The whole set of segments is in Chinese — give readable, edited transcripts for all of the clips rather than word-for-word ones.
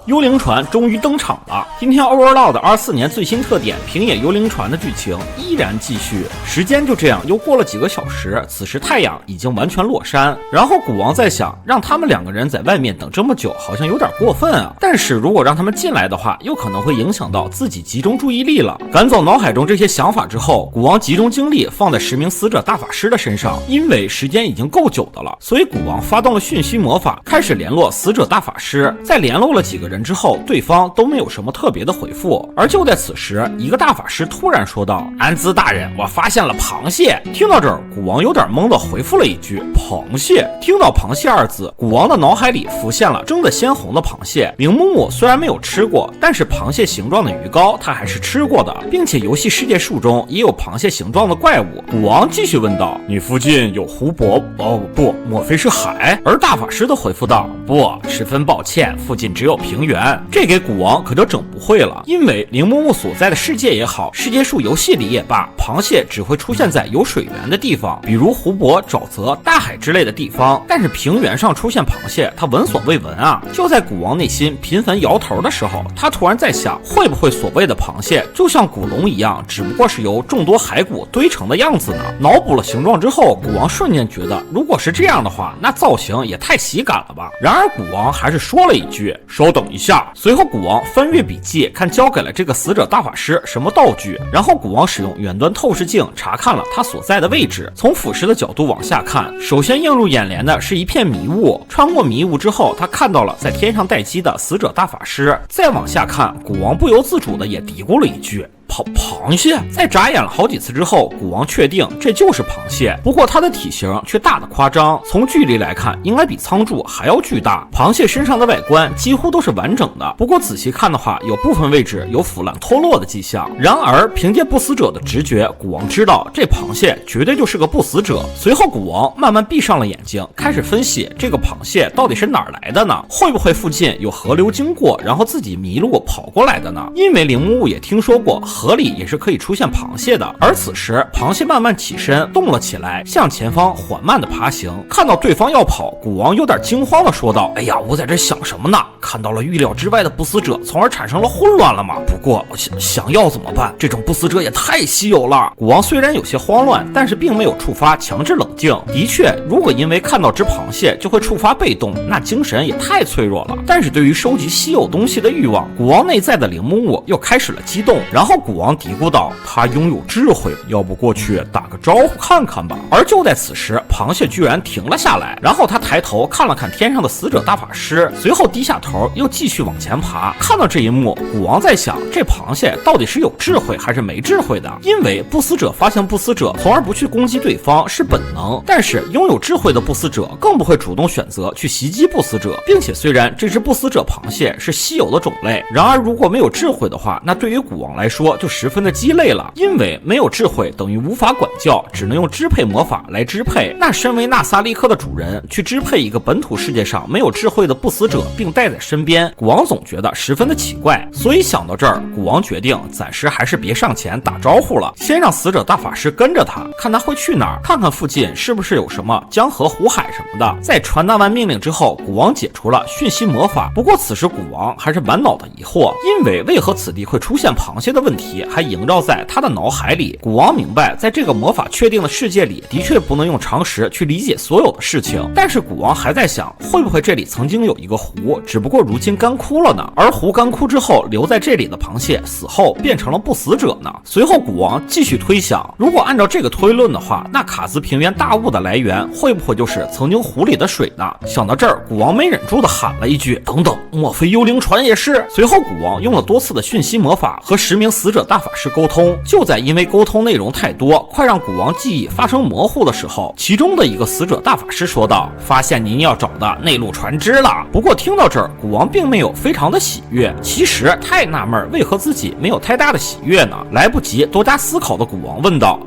幽灵船终于登场了。今天 Overlord 24年最新特点平野幽灵船的剧情依然继续。时间就这样又过了几个小时，此时太阳已经完全落山。然后古王在想，让他们两个人在外面等这么久，好像有点过分啊。但是如果让他们进来的话，又可能会影响到自己集中注意力了。赶走脑海中这些想法之后，古王集中精力放在10名死者大法师的身上，因为时间已经够久的了，所以古王发动了讯息魔法，开始联络死者大法师。在联络了几个人之后，对方都没有什么特别的回复。而就在此时，一个大法师突然说道：“安兹大人，我发现了螃蟹。”听到这儿，古王有点懵的回复了一句：“螃蟹。”听到螃蟹二字，古王的脑海里浮现了蒸得鲜红的螃蟹。铃木木虽然没有吃过，但是螃蟹形状的鱼糕他还是吃过的，并且游戏世界树中也有螃蟹形状的怪物。古王继续问道：“你附近有湖泊？哦不，莫非是海？”而大法师的回复道：“不，十分抱歉，附近只有平原。”这给古王可就整不会了，因为铃木木所在的世界也好，世界树游戏里也罢，螃蟹只会出现在有水源的地方，比如湖泊、沼泽、大海之类的地方。但是平原上出现螃蟹，他闻所未闻啊！就在古王内心频繁摇头的时候，他突然在想，会不会所谓的螃蟹就像古龙一样，只不过是由众多骸骨堆成的样子呢？脑补了形状之后，古王瞬间觉得，如果是这样的话，那造型也太喜感了吧！然而古王还是说了一句：“稍等一下。”随后古王翻阅笔记，看交给了这个死者大法师什么道具。然后古王使用远端透视镜查看了他所在的位置，从俯视的角度往下看，首先映入眼帘的是一片迷雾。穿过迷雾之后，他看到了在天上待机的死者大法师。再往下看，古王不由自主的也嘀咕了一句：“螃蟹。”在眨眼了好几次之后，古王确定这就是螃蟹，不过它的体型却大得夸张，从距离来看应该比仓柱还要巨大。螃蟹身上的外观几乎都是完整的，不过仔细看的话，有部分位置有腐烂脱落的迹象。然而凭借不死者的直觉，古王知道这螃蟹绝对就是个不死者。随后古王慢慢闭上了眼睛，开始分析这个螃蟹到底是哪儿来的呢？会不会附近有河流经过，然后自己迷路跑过来的呢？因为铃木也听说过河里也是可以出现螃蟹的。而此时螃蟹慢慢起身动了起来，向前方缓慢的爬行。看到对方要跑，古王有点惊慌的说道：“哎呀，我在这想什么呢？看到了预料之外的不死者，从而产生了混乱了吗？不过想要怎么办？这种不死者也太稀有了。”古王虽然有些慌乱，但是并没有触发强制冷静。的确，如果因为看到只螃蟹就会触发被动，那精神也太脆弱了。但是对于收集稀有东西的欲望，古王内在的铃木木又开始了激动。然后古王嘀咕道：“他拥有智慧，要不过去打个招呼看看吧。”而就在此时，螃蟹居然停了下来，然后他抬头看了看天上的死者大法师，随后低下头又继续往前爬。看到这一幕，古王在想，这螃蟹到底是有智慧还是没智慧的？因为不死者发现不死者从而不去攻击对方是本能，但是拥有智慧的不死者更不会主动选择去袭击不死者，并且虽然这只不死者螃蟹是稀有的种类，然而如果没有智慧的话，那对于古王来说就十分的鸡肋了。因为没有智慧等于无法管教，只能用支配魔法来支配。那身为纳萨利克的主人去支配一个本土世界上没有智慧的不死者并带在身边，古王总觉得十分的奇怪。所以想到这儿，古王决定暂时还是别上前打招呼了，先让死者大法师跟着他，看他会去哪儿，看看附近是不是有什么江河湖海什么的。在传达完命令之后，古王解除了讯息魔法。不过此时古王还是满脑的疑惑，因为为何此地会出现螃蟹的问题还萦绕在他的脑海里。古王明白，在这个魔法确定的世界里，的确不能用常识去理解所有的事情。但是古王还在想，会不会这里曾经有一个湖，只不过如今干枯了呢？而湖干枯之后，留在这里的螃蟹死后变成了不死者呢？随后古王继续推想，如果按照这个推论的话，那卡兹平原大雾的来源会不会就是曾经湖里的水呢？想到这儿，古王没忍住的喊了一句：“等等，莫非幽灵船也是？”随后古王用了多次的讯息魔法和10名死者大法师沟通。就在因为沟通内容太多，快让古王记忆发生模糊的时候，其中的一个死者大法师说道：“发现您要找的内陆船只了。”不过听到这儿，古王并没有非常的喜悦。其实他也纳闷为何自己没有太大的喜悦呢？来不及多加思考的古王问道：“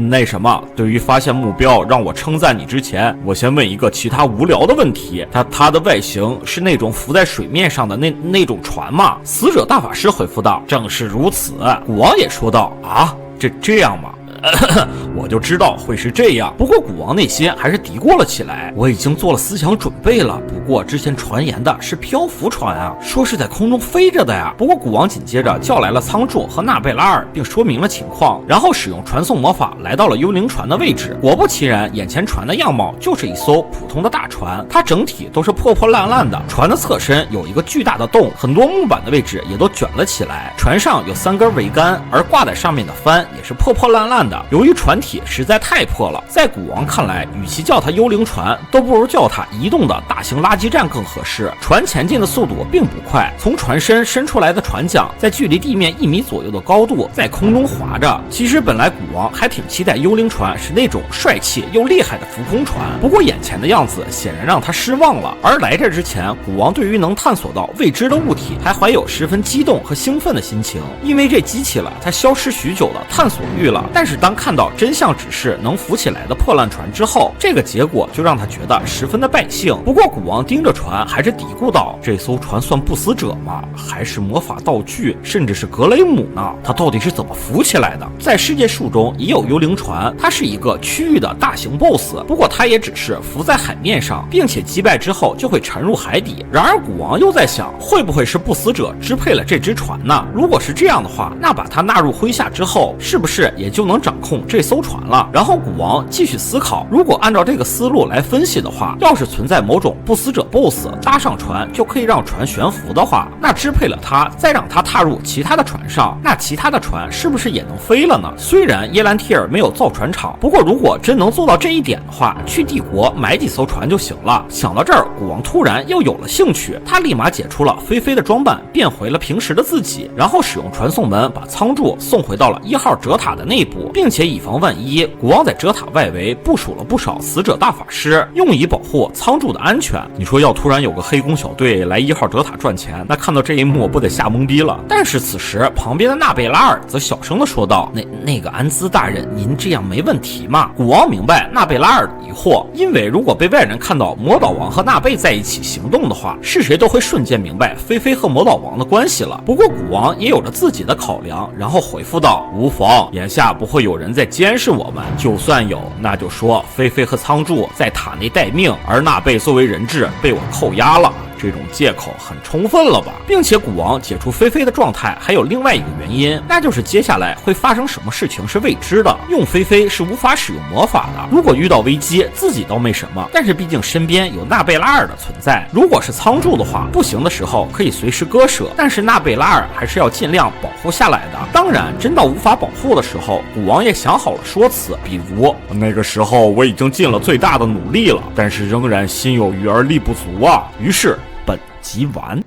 那什么，对于发现目标让我称赞你之前，我先问一个其他无聊的问题。它的外形是那种浮在水面上的那种船吗？”死者大法师回复道：“正是如此。”古王也说道：“啊，这样吗？我就知道会是这样。不过古王内心还是嘀咕了起来，我已经做了思想准备了。不过之前传言的是漂浮船啊，说是在空中飞着的呀。不过古王紧接着叫来了仓柱和纳贝拉尔，并说明了情况，然后使用传送魔法来到了幽灵船的位置。果不其然，眼前船的样貌就是一艘普通的大船，它整体都是破破烂烂的。船的侧身有一个巨大的洞，很多木板的位置也都卷了起来。船上有3根桅杆，而挂在上面的帆也是破破烂烂的。由于船体实在太破了，在古王看来，与其叫它幽灵船，都不如叫它移动的大型垃圾站更合适。船前进的速度并不快，从船身伸出来的船桨在距离地面1米左右的高度在空中划着。其实本来古王还挺期待幽灵船是那种帅气又厉害的浮空船，不过眼前的样子显然让他失望了。而来这之前，古王对于能探索到未知的物体还怀有十分激动和兴奋的心情，因为这激起了他消失许久的探索欲了。但是当看到真相只是能浮起来的破烂船之后，这个结果就让他觉得十分的败兴。不过古王盯着船还是嘀咕道，这艘船算不死者吗？还是魔法道具，甚至是格雷姆呢？它到底是怎么浮起来的？在世界树中也有幽灵船，它是一个区域的大型 BOSS， 不过它也只是浮在海面上，并且击败之后就会沉入海底。然而古王又在想，会不会是不死者支配了这只船呢？如果是这样的话，那把它纳入麾下之后，是不是也就能掌控这艘船了？然后古王继续思考，如果按照这个思路来分析的话，要是存在某种不死者 BOSS 搭上船就可以让船悬浮的话，那支配了它，再让它踏入其他的船上，那其他的船是不是也能飞了呢？虽然耶兰提尔没有造船厂，不过如果真能做到这一点的话，去帝国买几艘船就行了。想到这儿，古王突然又有了兴趣，他立马解除了菲菲的装扮，变回了平时的自己，然后使用传送门把仓柱送回到了1号哲塔的内部，并且以防万一，古王在哲塔外围部署了不少死者大法师，用以保护仓柱的安全。你说要突然有个黑工小队来1号哲塔赚钱，那看到这一幕不得吓懵逼了。但是此时旁边的纳贝拉尔则小声的说道，那个安兹大人，您这样没问题吗？古王明白纳贝拉尔的疑惑，因为如果被外人看到魔导王和纳贝在一起行动的话，是谁都会瞬间明白菲菲和魔导王的关系了。不过古王也有着自己的考量，然后回复道，无妨，眼下不会有人在监视我们，就算有，那就说菲菲和仓柱在塔内待命，而纳贝作为人质被我扣押了，这种借口很充分了吧？并且古王解除菲菲的状态还有另外一个原因，那就是接下来会发生什么事情是未知的。用菲菲是无法使用魔法的，如果遇到危机自己倒没什么，但是毕竟身边有纳贝拉尔的存在，如果是仓柱的话，不行的时候可以随时割舍，但是纳贝拉尔还是要尽量保护下来的。当然真到无法保护的时候，古王也想好了说辞，比如那个时候我已经尽了最大的努力了，但是仍然心有余而力不足啊。于是本集完。